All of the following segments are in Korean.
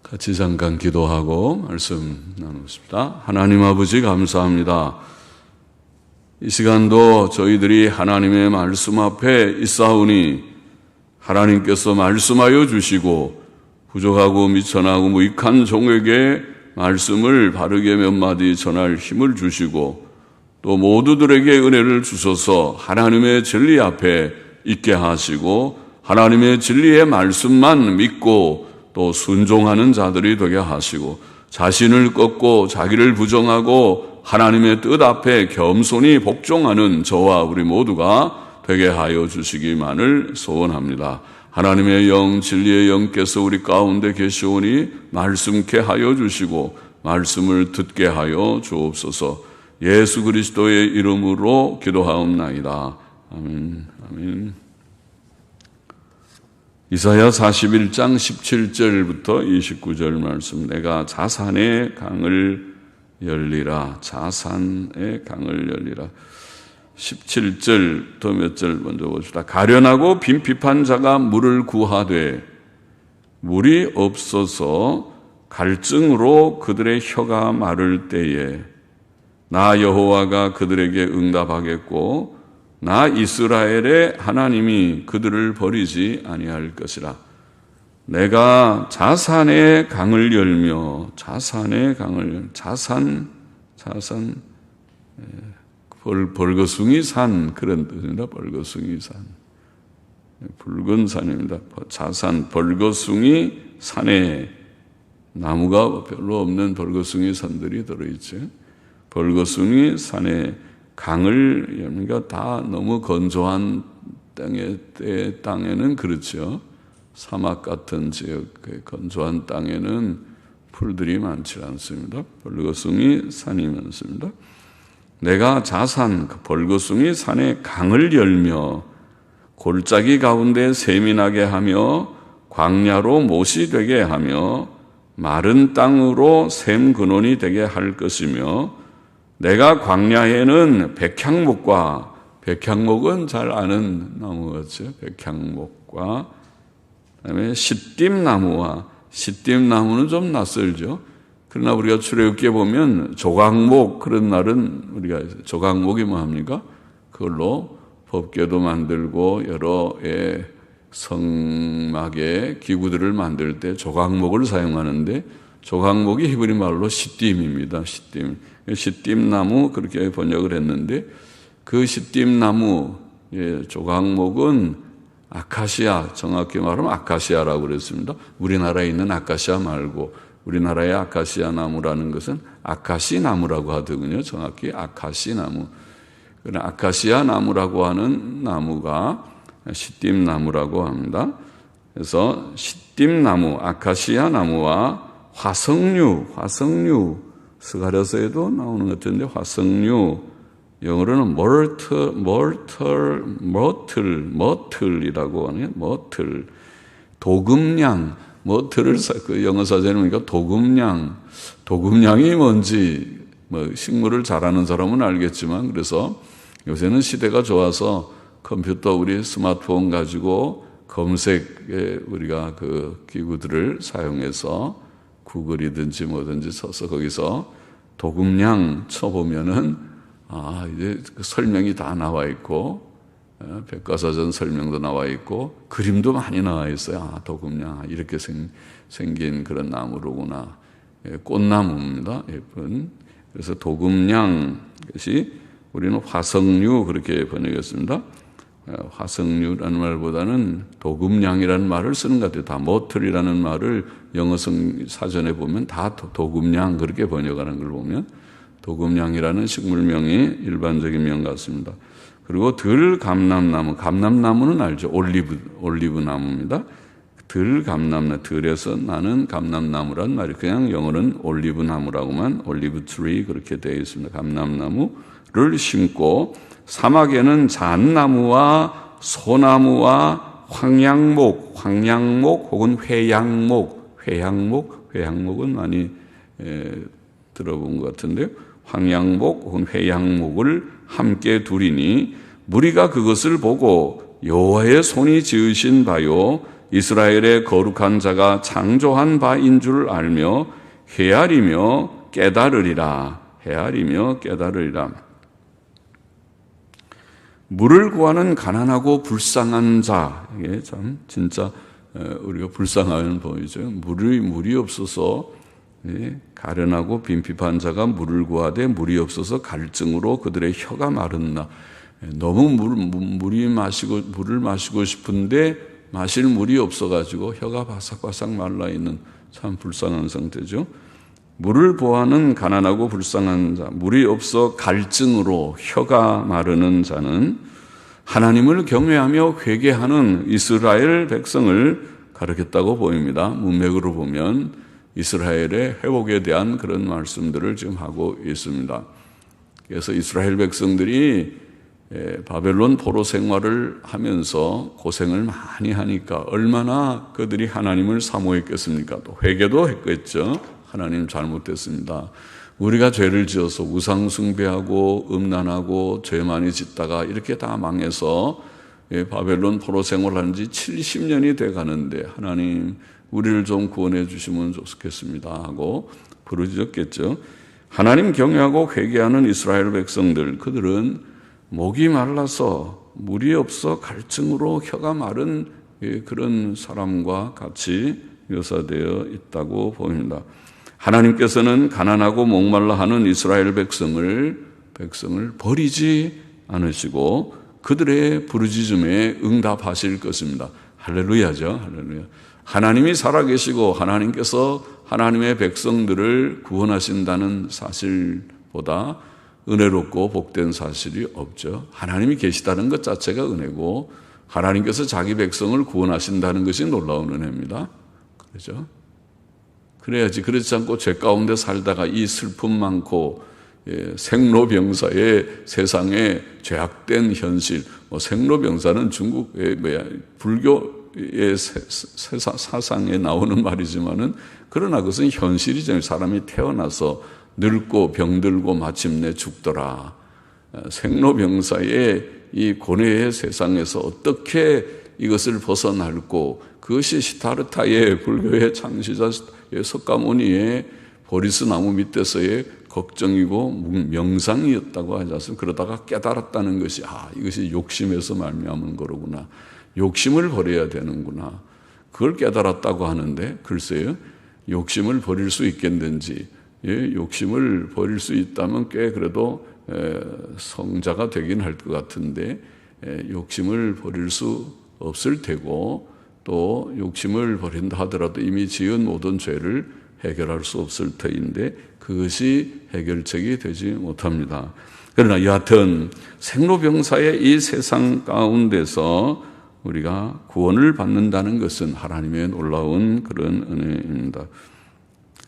같이 잠깐 기도하고 말씀 나누겠습니다. 하나님 아버지 감사합니다. 이 시간도 저희들이 하나님의 말씀 앞에 있사오니 하나님께서 말씀하여 주시고 부족하고 미천하고 무익한 종에게 말씀을 바르게 몇 마디 전할 힘을 주시고 또 모두들에게 은혜를 주셔서 하나님의 진리 앞에 있게 하시고 하나님의 진리의 말씀만 믿고 또 순종하는 자들이 되게 하시고 자신을 꺾고 자기를 부정하고 하나님의 뜻 앞에 겸손히 복종하는 저와 우리 모두가 되게 하여 주시기만을 소원합니다. 하나님의 영, 진리의 영께서 우리 가운데 계시오니 말씀케 하여 주시고 말씀을 듣게 하여 주옵소서. 예수 그리스도의 이름으로 기도하옵나이다. 아멘. 아멘. 이사야 41장 17절부터 29절 말씀. 내가 자산의 강을 열리라. 자산의 강을 열리라. 17절 더 몇 절 먼저 봅시다. 가련하고 빈핍한 자가 물을 구하되 물이 없어서 갈증으로 그들의 혀가 마를 때에 나 여호와가 그들에게 응답하겠고 나 이스라엘의 하나님이 그들을 버리지 아니할 것이라. 내가 자산의 강을 열며 자산의 강을 벌거숭이 산 그런 뜻입니다. 벌거숭이 산 붉은 산입니다. 자산 벌거숭이 산에 나무가 별로 없는 벌거숭이 산들이 들어있죠. 벌거숭이 산에 강을 여니까 다 너무 건조한 땅에는 그렇죠. 사막 같은 지역, 건조한 땅에는 풀들이 많지 않습니다. 벌거숭이 산이 많습니다. 내가 자산, 벌거숭이 산에 강을 열며 골짜기 가운데 샘이 나게 하며 광야로 못이 되게 하며 마른 땅으로 샘 근원이 되게 할 것이며 내가 광야에는 백향목과 백향목은 잘 아는 나무 같죠. 백향목과 그다음에 시띠나무와 시띠나무는 좀 낯설죠. 그러나 우리가 출애굽기에 보면 조각목 그런 날은 우리가 조각목이 뭐합니까? 그걸로 법궤도 만들고 여러 성막의 기구들을 만들 때 조각목을 사용하는데 조각목이 히브리 말로 시띠입니다. 시띠나무 그렇게 번역을 했는데 그 시띠나무 조각목은 아카시아, 정확히 말하면 아카시아라고 그랬습니다. 우리나라에 있는 아카시아 말고 우리나라의 아카시아 나무라는 것은 아카시 나무라고 하더군요. 정확히 아카시 나무. 그러나 아카시아 나무라고 하는 나무가 시띠나무라고 합니다. 그래서 시띠나무, 아카시아 나무와 화석류, 스가랴서에도 나오는 것 같은데 화석류, 영어로는 머틀이라고 하네요. 머틀, 도금냥, 머틀을 그 영어 사전에 보니까 도금냥이 뭔지 식물을 잘하는 사람은 알겠지만 그래서 요새는 시대가 좋아서 컴퓨터 우리 스마트폰 가지고 검색에 우리가 그 기구들을 사용해서 구글이든지 뭐든지 써서 거기서 도금냥 쳐보면은 이제 그 설명이 다 나와 있고 백과사전 설명도 나와 있고 그림도 많이 나와 있어요. 도금냥 이렇게 생긴 그런 나무로구나. 꽃나무입니다. 예쁜. 그래서 도금냥 것이 우리는 화석류 그렇게 번역했습니다. 화석류라는 말보다는 도금냥이라는 말을 쓰는 것 같아요. 다 머틀이라는 말을 영어 사전에 보면 다 도금냥 그렇게 번역하는 걸 보면 도금냥이라는 식물명이 일반적인 명 같습니다. 그리고 들감람나무, 감람나무는 알죠. 올리브 나무입니다. 들감람나무, 들에서 나는 감람나무란 말이 그냥 영어는 올리브 나무라고만 올리브 트리 그렇게 되어 있습니다. 감람나무를 심고 사막에는 잣나무와 소나무와 황양목 혹은 회양목은 많이 들어본 것 같은데요. 황양목 혹은 회양목을 함께 두리니 무리가 그것을 보고 여호와의 손이 지으신 바요 이스라엘의 거룩한 자가 창조한 바인 줄 알며 헤아리며 깨달으리라. 헤아리며 깨달으리라. 물을 구하는 가난하고 불쌍한 자, 이게 참 진짜 우리가 불쌍하면 보이죠. 물이 없어서 가련하고 빈핍한 자가 물을 구하되 물이 없어서 갈증으로 그들의 혀가 마른다. 너무 물을 마시고 싶은데 마실 물이 없어가지고 혀가 바삭바삭 말라 있는 참 불쌍한 상태죠. 물을 구하는 가난하고 불쌍한 자, 물이 없어 갈증으로 혀가 마르는 자는 하나님을 경외하며 회개하는 이스라엘 백성을 가르쳤다고 보입니다. 문맥으로 보면 이스라엘의 회복에 대한 그런 말씀들을 지금 하고 있습니다. 그래서 이스라엘 백성들이 바벨론 포로 생활을 하면서 고생을 많이 하니까 얼마나 그들이 하나님을 사모했겠습니까? 또 회개도 했겠죠. 하나님 잘못됐습니다. 우리가 죄를 지어서 우상 숭배하고 음란하고 죄 많이 짓다가 이렇게 다 망해서 바벨론 포로 생활하는 지 70년이 돼 가는데 하나님 우리를 좀 구원해 주시면 좋겠습니다 하고 부르짖었겠죠. 하나님 경외하고 회개하는 이스라엘 백성들, 그들은 목이 말라서 물이 없어 갈증으로 혀가 마른 그런 사람과 같이 묘사되어 있다고 보입니다. 하나님께서는 가난하고 목말라 하는 이스라엘 백성을 버리지 않으시고 그들의 부르짖음에 응답하실 것입니다. 할렐루야죠. 할렐루야. 하나님이 살아계시고 하나님께서 하나님의 백성들을 구원하신다는 사실보다 은혜롭고 복된 사실이 없죠. 하나님이 계시다는 것 자체가 은혜고 하나님께서 자기 백성을 구원하신다는 것이 놀라운 은혜입니다. 그렇죠? 그래야지. 그렇지 않고 죄 가운데 살다가 이 슬픔 많고 생로병사의 세상에 죄악된 현실, 생로병사는 중국의 불교의 사상에 나오는 말이지만은 그러나 그것은 현실이잖아요. 사람이 태어나서 늙고 병들고 마침내 죽더라. 생로병사의 이 고뇌의 세상에서 어떻게 이것을 벗어날고 그것이 시타르타의 불교의 창시자 석가모니의 보리스 나무 밑에서의 걱정이고 명상이었다고 하지 않습니까? 그러다가 깨달았다는 것이 이것이 욕심에서 말미암은 거로구나. 욕심을 버려야 되는구나. 그걸 깨달았다고 하는데 글쎄요. 욕심을 버릴 수 있겠는지, 욕심을 버릴 수 있다면 꽤 그래도 성자가 되긴 할 것 같은데 욕심을 버릴 수 없을 테고 또 욕심을 버린다 하더라도 이미 지은 모든 죄를 해결할 수 없을 터인데 그것이 해결책이 되지 못합니다. 그러나 여하튼 생로병사의 이 세상 가운데서 우리가 구원을 받는다는 것은 하나님의 놀라운 그런 은혜입니다.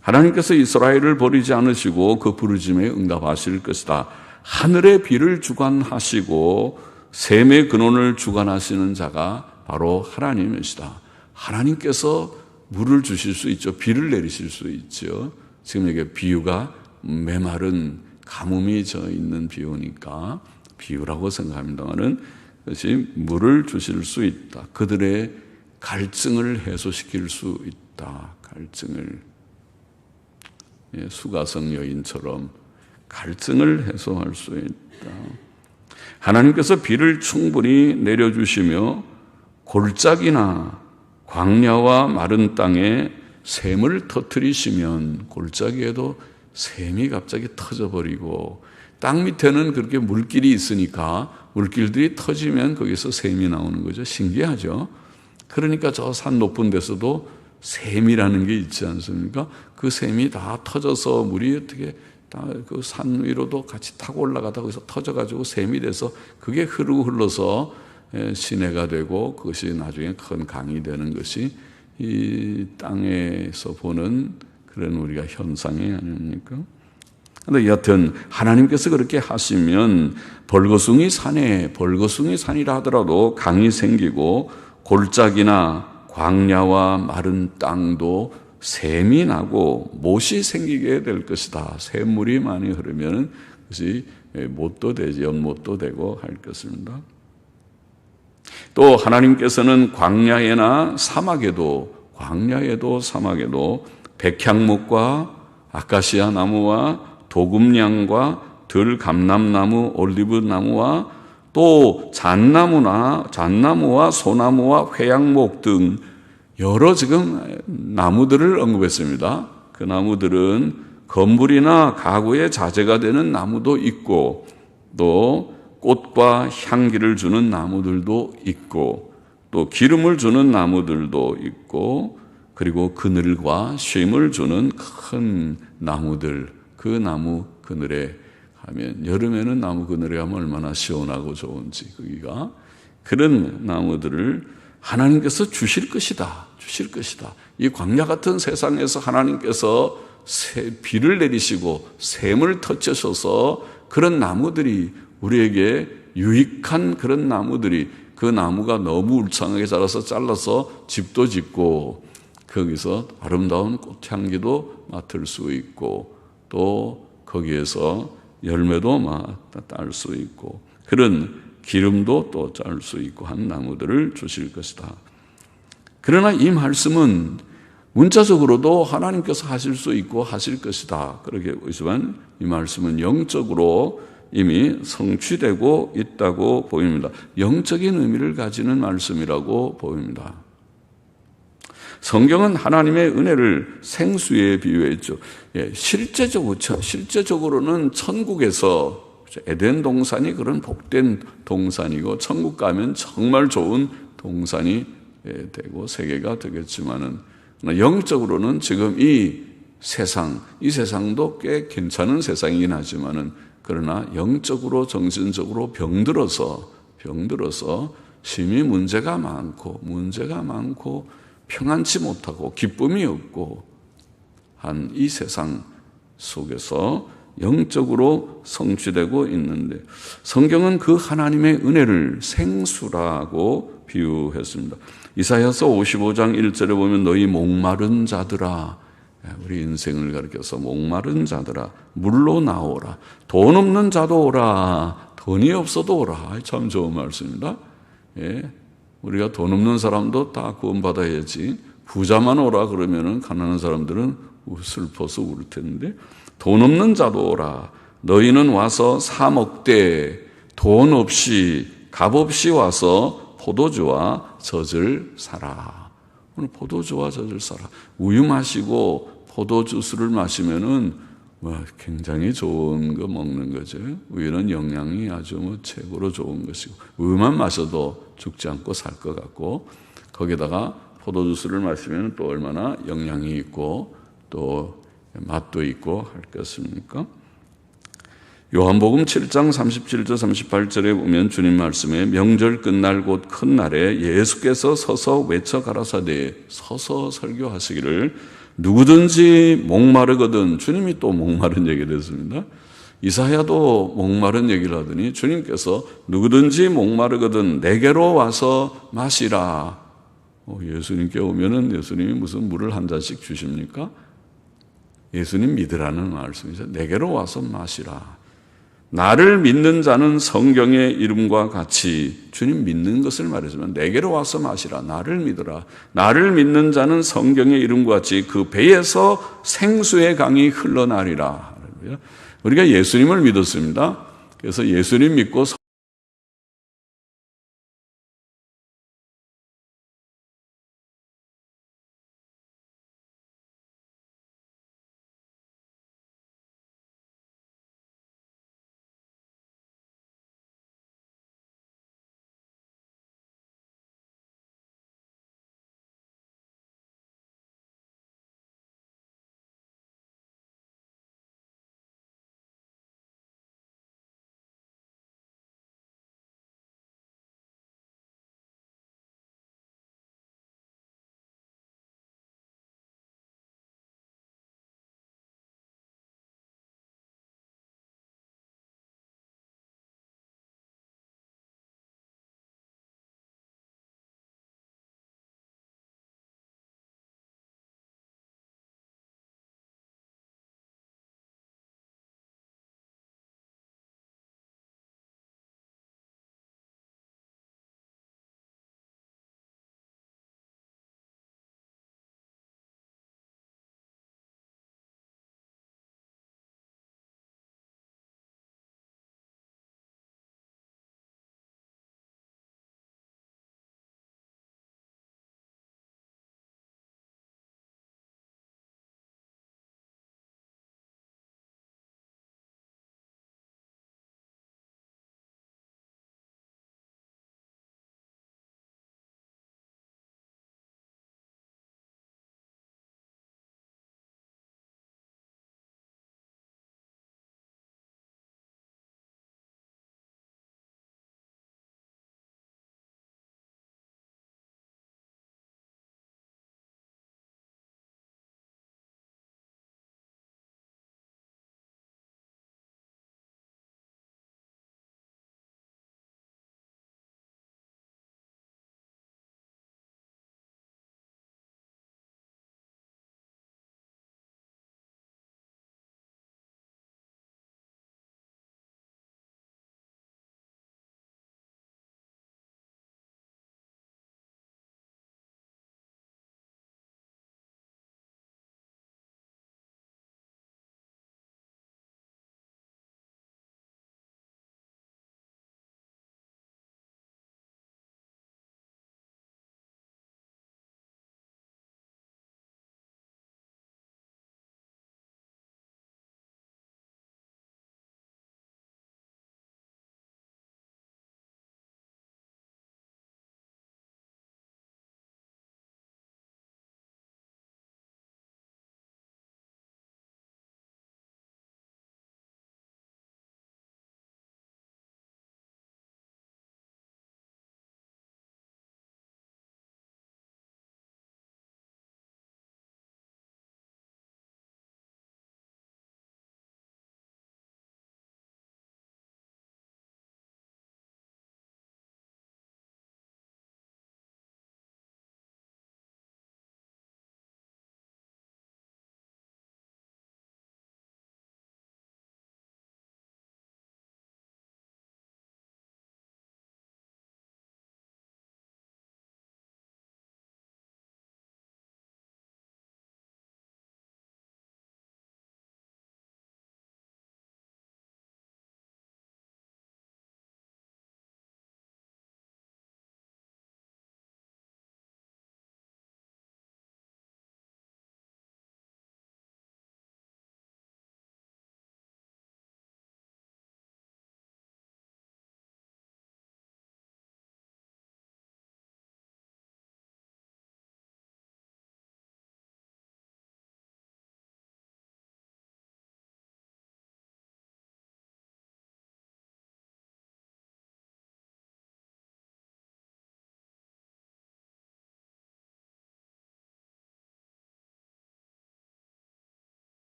하나님께서 이스라엘을 버리지 않으시고 그 부르짖음에 응답하실 것이다. 하늘의 비를 주관하시고 샘의 근원을 주관하시는 자가 바로 하나님이시다. 하나님께서 물을 주실 수 있죠. 비를 내리실 수 있죠. 지금 이게 비유가 메마른 가뭄이 져 있는 비유니까 비유라고 생각합니다만은 그것이 물을 주실 수 있다. 그들의 갈증을 해소시킬 수 있다. 갈증을 수가성 여인처럼 갈증을 해소할 수 있다. 하나님께서 비를 충분히 내려주시며 골짜기나 광야와 마른 땅에 샘을 터뜨리시면 골짜기에도 샘이 갑자기 터져버리고 땅 밑에는 그렇게 물길이 있으니까 물길들이 터지면 거기서 샘이 나오는 거죠. 신기하죠. 그러니까 저 산 높은 데서도 샘이라는 게 있지 않습니까? 그 샘이 다 터져서 물이 어떻게 그 산 위로도 같이 타고 올라가다 거기서 터져가지고 샘이 돼서 그게 흘러서 시내가 되고 그것이 나중에 큰 강이 되는 것이 이 땅에서 보는 그런 우리가 현상이 아닙니까? 그런데 여하튼 하나님께서 그렇게 하시면 벌거숭이 산이라 하더라도 강이 생기고 골짜기나 광야와 마른 땅도 샘이 나고 못이 생기게 될 것이다. 샘물이 많이 흐르면 그것이 못도 되지 연못도 되고 할 것입니다. 또 하나님께서는 광야에나 사막에도 백향목과 아카시아 나무와 도금냥과 들감람나무, 올리브나무와 또 잣나무와 소나무와 회양목 등 여러 지금 나무들을 언급했습니다. 그 나무들은 건물이나 가구의 자재가 되는 나무도 있고 또 꽃과 향기를 주는 나무들도 있고 또 기름을 주는 나무들도 있고 그리고 그늘과 쉼을 주는 큰 나무들, 그 나무 그늘에 가면 여름에는 나무 그늘에 가면 얼마나 시원하고 좋은지 거기가 그런 나무들을 하나님께서 주실 것이다. 이 광야 같은 세상에서 하나님께서 비를 내리시고 샘을 터치셔서 그런 나무들이 우리에게 유익한 그런 나무들이 그 나무가 너무 울창하게 자라서 잘라서 집도 짓고 거기서 아름다운 꽃향기도 맡을 수 있고 또 거기에서 열매도 딸 수 있고 그런 기름도 또 짤 수 있고 한 나무들을 주실 것이다. 그러나 이 말씀은 문자적으로도 하나님께서 하실 수 있고 하실 것이다. 그렇게 보지만 이 말씀은 영적으로 이미 성취되고 있다고 보입니다. 영적인 의미를 가지는 말씀이라고 보입니다. 성경은 하나님의 은혜를 생수에 비유했죠. 실제적으로는 천국에서 에덴 동산이 그런 복된 동산이고 천국 가면 정말 좋은 동산이 되고 세계가 되겠지만은 영적으로는 지금 이 세상도 꽤 괜찮은 세상이긴 하지만은 그러나 영적으로 정신적으로 병들어서 심히 문제가 많고 평안치 못하고 기쁨이 없고 한 이 세상 속에서 영적으로 성취되고 있는데 성경은 그 하나님의 은혜를 생수라고 비유했습니다. 이사야서 55장 1절에 보면 너희 목마른 자들아, 우리 인생을 가리켜서 목마른 자들아 물로 나오라. 돈 없는 자도 오라. 돈이 없어도 오라. 참 좋은 말씀입니다. 우리가 돈 없는 사람도 다 구원받아야지. 부자만 오라 그러면은 가난한 사람들은 슬퍼서 울 텐데 돈 없는 자도 오라. 너희는 와서 사 먹되 돈 없이 값 없이 와서 포도주와 젖을 사라. 오늘 포도주와 젖을 사라. 우유 마시고 포도주스를 마시면은 굉장히 좋은 거 먹는 거죠. 우유는 영양이 아주 최고로 좋은 것이고 우유만 마셔도 죽지 않고 살 것 같고 거기다가 포도주스를 마시면 또 얼마나 영양이 있고 또 맛도 있고 할 것입니까? 요한복음 7장 37절 38절에 보면 주님 말씀에 명절 끝날 곧 큰 날에 예수께서 서서 외쳐 가라사대 서서 설교하시기를 누구든지 목마르거든 주님이 또 목마른 얘기를 했습니다. 이사야도 목마른 얘기를 하더니 주님께서 누구든지 목마르거든 내게로 와서 마시라. 예수님께 오면은 예수님이 무슨 물을 한 잔씩 주십니까? 예수님 믿으라는 말씀이죠. 내게로 와서 마시라. 나를 믿는 자는 성경의 이름과 같이 주님 믿는 것을 말하지만 내게로 와서 마시라. 나를 믿으라. 나를 믿는 자는 성경의 이름과 같이 그 배에서 생수의 강이 흘러나리라. 우리가 예수님을 믿었습니다. 그래서 예수님 믿고